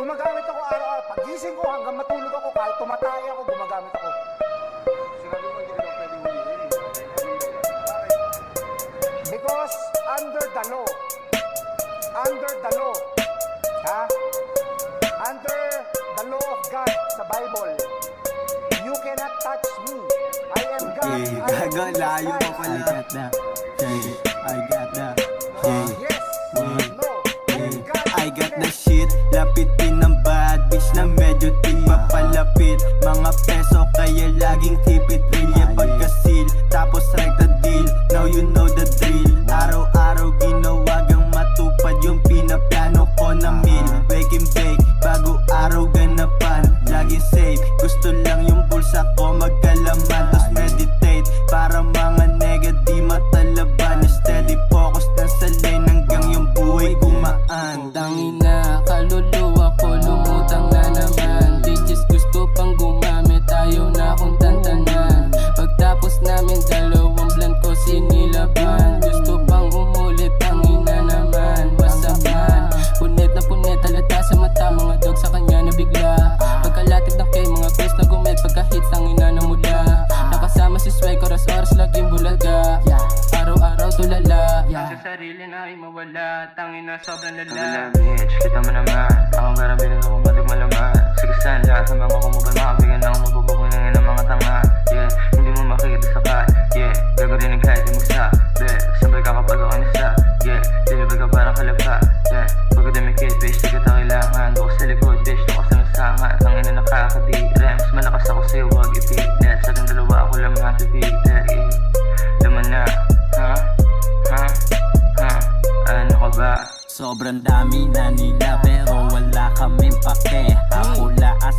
Gumagamit ako araw-araw. Pagising ko hanggang matulog ako, kahit tumatay ako, gumagamit ako. Sinabi mo hindi ka daw pwede huliin. Because under the law, ha? Under the law of God sa Bible, you cannot touch me. I am God. Gago, layo pa pala. I got that. I got that. Yes. No. I got the shit. Lapitin ng bad bitch na medyo di papalapit. Mga peso kaya laging tipid. Trilya pagkasil, tapos rekta deal. Now you know the drill. Araw-araw ginawagang matupad yung pinaplano ko na meal. Wake and bake, bago araw ganapan. Laging safe, gusto lang yung bulsa ko magkalaman. Tapos meditate, para mga nega di matalaban. Steady focus na sa lane hanggang yung buhay gumaan. Tangina, kaluluwa ko lumutang na naman. Digits gusto pang gumamit, ayaw na akong tantanan. Pagtapos namin dalawang blunt ko sinilaban. Gusto pang umulit, tangina naman. Wasakan, punit na punit, halata sa mata. Mga dog sa kanya na bigla. Pagkalatig ng kay mga quest na gumit. Pagkahit, tangina na mula. Nakasama si Sway, oras-oras laging bulaga. Araw-araw tulala. Sa sarili na ay mawala, tangina sobrang lala. Wala bitch, kita mo naman. Akong karabinin ako matik malaman. Sige saan, lahat ng mga kumubal makabigyan ako mabubukungin ng mga tanga. Yeah, hindi mo makikita sa kat. Yeah, gagawin kahit di mo sa bet, sabay ka kapag ako nasa. Yeah, deliver ka parang kalapa. Yeah, pagkadamikit bitch, di kita kailangan. Doon sa likod bitch, doon ka sa masangan. Tangina nakakadire, mas malakas ako sa'yo, wag ipilit. Sa ating dalawa ako lang matipigil. Laman na, ha? Ano ka ba? Sobrang dami na nila pero wala kaming pake. Ako laas